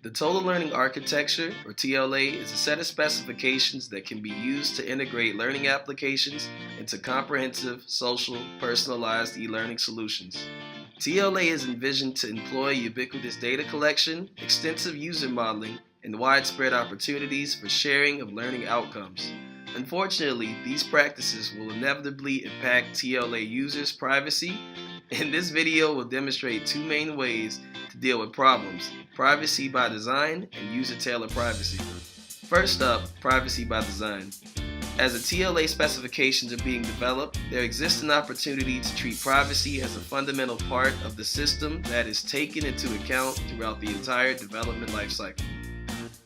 The Total Learning Architecture, or TLA, is a set of specifications that can be used to integrate learning applications into comprehensive, social, personalized e-learning solutions. TLA is envisioned to employ ubiquitous data collection, extensive user modeling, and widespread opportunities for sharing of learning outcomes. Unfortunately, these practices will inevitably impact TLA users' privacy, and this video will demonstrate two main ways to deal with problems: privacy by design and user-tailored privacy. First up, privacy by design. As the TLA specifications are being developed, there exists an opportunity to treat privacy as a fundamental part of the system that is taken into account throughout the entire development lifecycle.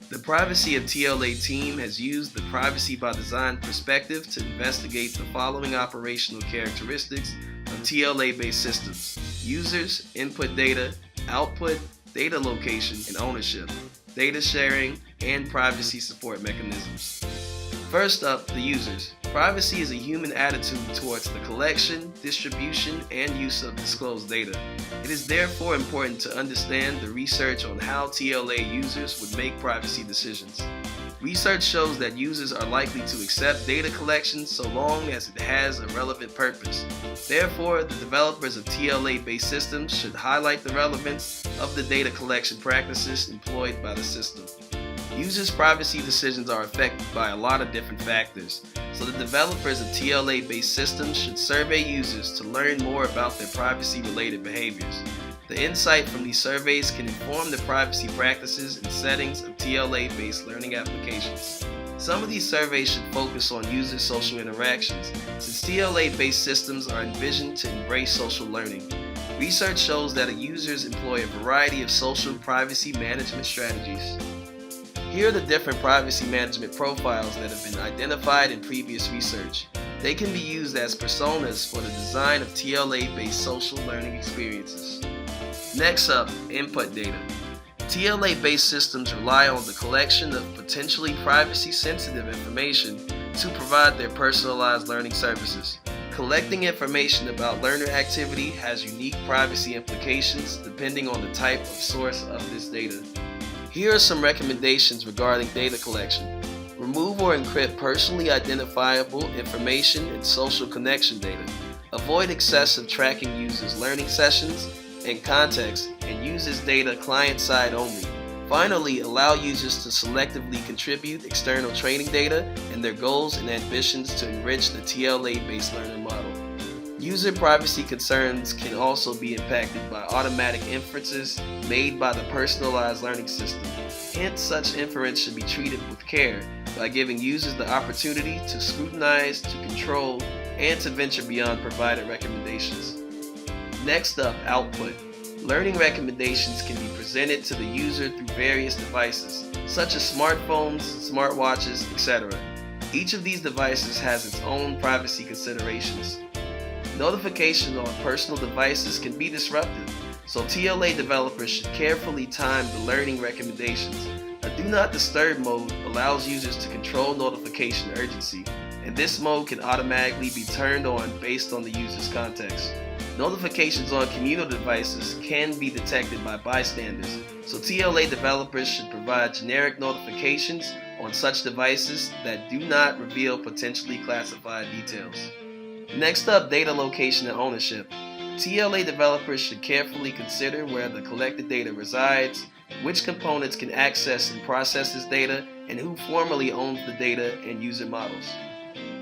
The Privacy of TLA team has used the privacy by design perspective to investigate the following operational characteristics of TLA-based systems: users, input data, output, data location and ownership, data sharing, and privacy support mechanisms. First up, the users. Privacy is a human attitude towards the collection, distribution, and use of disclosed data. It is therefore important to understand the research on how TLA users would make privacy decisions. Research shows that users are likely to accept data collection so long as it has a relevant purpose. Therefore, the developers of TLA-based systems should highlight the relevance of the data collection practices employed by the system. Users' privacy decisions are affected by a lot of different factors, so the developers of TLA-based systems should survey users to learn more about their privacy-related behaviors. The insight from these surveys can inform the privacy practices and settings of TLA-based learning applications. Some of these surveys should focus on user social interactions, since TLA-based systems are envisioned to embrace social learning. Research shows that users employ a variety of social privacy management strategies. Here are the different privacy management profiles that have been identified in previous research. They can be used as personas for the design of TLA-based social learning experiences. Next up, input data. TLA-based systems rely on the collection of potentially privacy-sensitive information to provide their personalized learning services. Collecting information about learner activity has unique privacy implications depending on the type of source of this data. Here are some recommendations regarding data collection. Remove or encrypt personally identifiable information and social connection data. Avoid excessive tracking users' learning sessions and context, and use this data client-side only. Finally, allow users to selectively contribute external training data and their goals and ambitions to enrich the TLA-based learning model. User privacy concerns can also be impacted by automatic inferences made by the personalized learning system. Hence, such inference should be treated with care by giving users the opportunity to scrutinize, to control, and to venture beyond provided recommendations. Next up, output. Learning recommendations can be presented to the user through various devices, such as smartphones, smartwatches, etc. Each of these devices has its own privacy considerations. Notifications on personal devices can be disruptive, so TLA developers should carefully time the learning recommendations. A Do Not Disturb mode allows users to control notification urgency, and this mode can automatically be turned on based on the user's context. Notifications on communal devices can be detected by bystanders, so TLA developers should provide generic notifications on such devices that do not reveal potentially classified details. Next up, data location and ownership. TLA developers should carefully consider where the collected data resides, which components can access and process this data, and who formally owns the data and user models.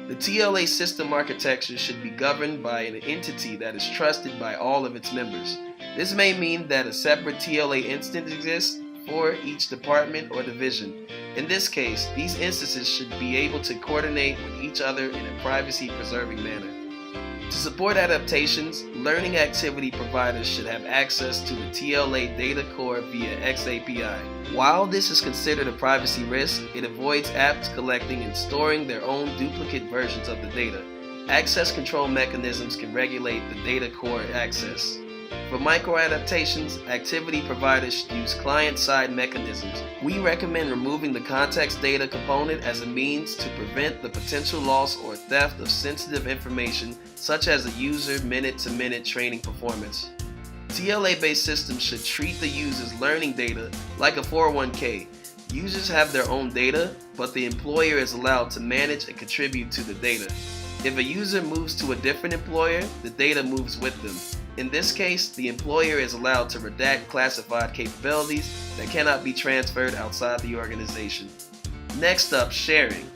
The TLA system architecture should be governed by an entity that is trusted by all of its members. This may mean that a separate TLA instance exists for each department or division. In this case, these instances should be able to coordinate with each other in a privacy-preserving manner. To support adaptations, learning activity providers should have access to the TLA data core via XAPI. While this is considered a privacy risk, it avoids apps collecting and storing their own duplicate versions of the data. Access control mechanisms can regulate the data core access. For micro-adaptations, activity providers should use client-side mechanisms. We recommend removing the context data component as a means to prevent the potential loss or theft of sensitive information, such as a user minute-to-minute training performance. TLA-based systems should treat the user's learning data like a 401k. Users have their own data, but the employer is allowed to manage and contribute to the data. If a user moves to a different employer, the data moves with them. In this case, the employer is allowed to redact classified capabilities that cannot be transferred outside the organization. Next up, sharing.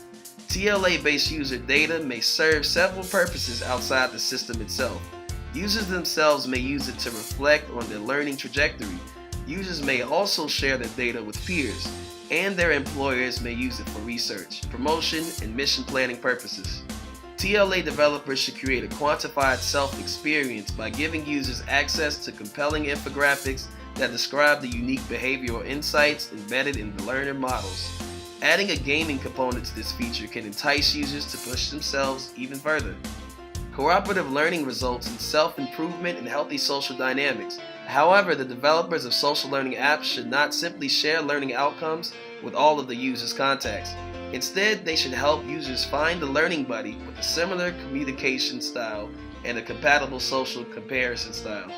TLA-based user data may serve several purposes outside the system itself. Users themselves may use it to reflect on their learning trajectory. Users may also share their data with peers, and their employers may use it for research, promotion, and mission planning purposes. TLA developers should create a quantified self-experience by giving users access to compelling infographics that describe the unique behavioral insights embedded in the learner models. Adding a gaming component to this feature can entice users to push themselves even further. Cooperative learning results in self-improvement and healthy social dynamics. However, the developers of social learning apps should not simply share learning outcomes with all of the users' contacts. Instead, they should help users find a learning buddy with a similar communication style and a compatible social comparison style.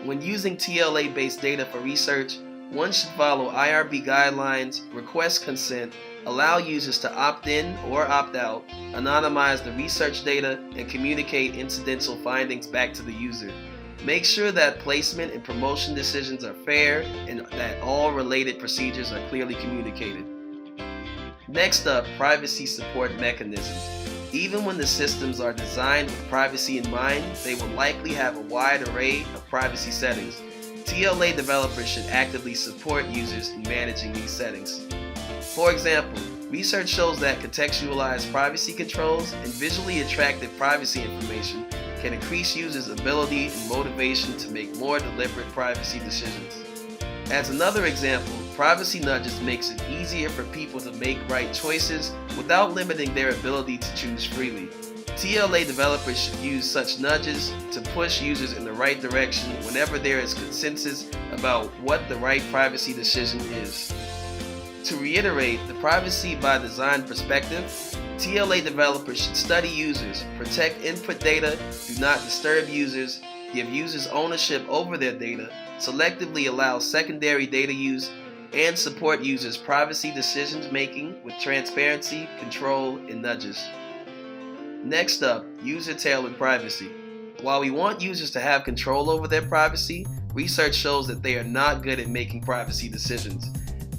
When using TLA-based data for research, one should follow IRB guidelines, request consent, allow users to opt in or opt out, anonymize the research data, and communicate incidental findings back to the user. Make sure that placement and promotion decisions are fair and that all related procedures are clearly communicated. Next up, privacy support mechanisms. Even when the systems are designed with privacy in mind, they will likely have a wide array of privacy settings. TLA developers should actively support users in managing these settings. For example, research shows that contextualized privacy controls and visually attractive privacy information can increase users' ability and motivation to make more deliberate privacy decisions. As another example, privacy nudges makes it easier for people to make right choices without limiting their ability to choose freely. TLA developers should use such nudges to push users in the right direction whenever there is consensus about what the right privacy decision is. To reiterate, the privacy by design perspective, TLA developers should study users, protect input data, do not disturb users, give users ownership over their data, selectively allow secondary data use, and support users' privacy decision making with transparency, control, and nudges. Next up, user-tailored privacy. While we want users to have control over their privacy, research shows that they are not good at making privacy decisions.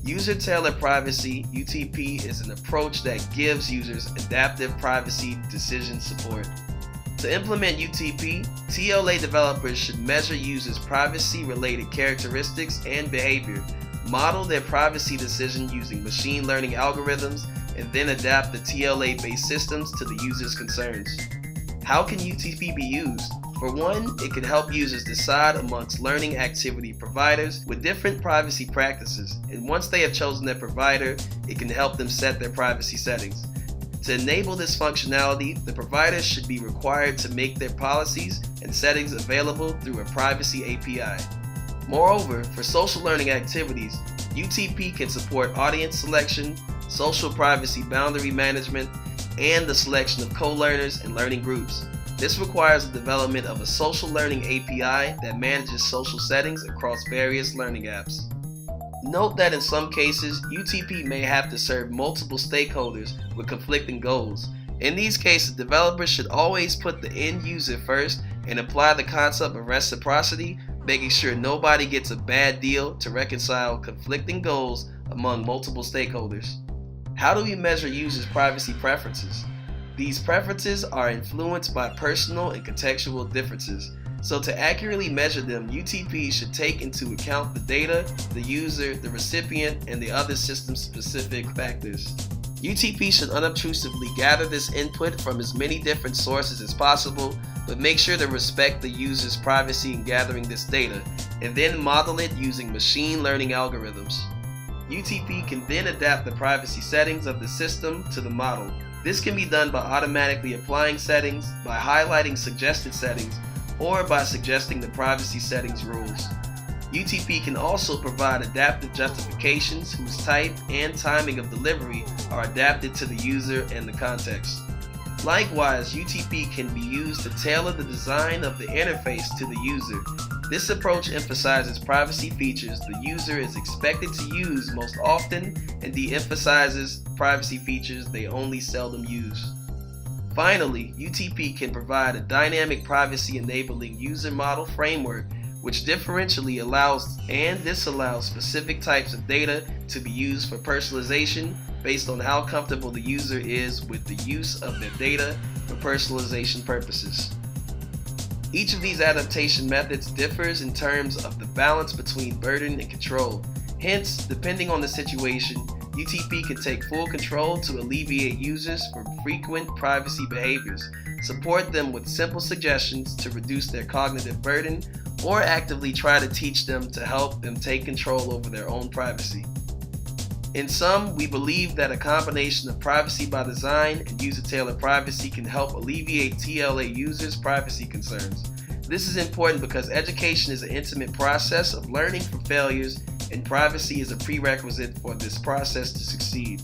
User-tailored privacy, UTP, is an approach that gives users adaptive privacy decision support. To implement UTP, TLA developers should measure users' privacy-related characteristics and behavior, model their privacy decision using machine learning algorithms, and then adapt the TLA-based systems to the user's concerns. How can UTP be used? For one, it can help users decide amongst learning activity providers with different privacy practices, and once they have chosen their provider, it can help them set their privacy settings. To enable this functionality, the providers should be required to make their policies and settings available through a privacy API. Moreover, for social learning activities, UTP can support audience selection, social privacy boundary management, and the selection of co-learners and learning groups. This requires the development of a social learning API that manages social settings across various learning apps. Note that in some cases, UTP may have to serve multiple stakeholders with conflicting goals. In these cases, developers should always put the end user first and apply the concept of reciprocity, making sure nobody gets a bad deal to reconcile conflicting goals among multiple stakeholders. How do we measure users' privacy preferences? These preferences are influenced by personal and contextual differences. So to accurately measure them, UTP should take into account the data, the user, the recipient, and the other system-specific factors. UTP should unobtrusively gather this input from as many different sources as possible, but make sure to respect the user's privacy in gathering this data, and then model it using machine learning algorithms. UTP can then adapt the privacy settings of the system to the model. This can be done by automatically applying settings, by highlighting suggested settings, or by suggesting the privacy settings rules. UTP can also provide adaptive justifications whose type and timing of delivery are adapted to the user and the context. Likewise, UTP can be used to tailor the design of the interface to the user. This approach emphasizes privacy features the user is expected to use most often and de-emphasizes privacy features they only seldom use. Finally, UTP can provide a dynamic privacy-enabling user model framework which differentially allows and disallows specific types of data to be used for personalization based on how comfortable the user is with the use of their data for personalization purposes. Each of these adaptation methods differs in terms of the balance between burden and control. Hence, depending on the situation, UTP can take full control to alleviate users from frequent privacy behaviors, support them with simple suggestions to reduce their cognitive burden, or actively try to teach them to help them take control over their own privacy. In sum, we believe that a combination of privacy by design and user-tailored privacy can help alleviate TLA users' privacy concerns. This is important because education is an intimate process of learning from failures, and privacy is a prerequisite for this process to succeed.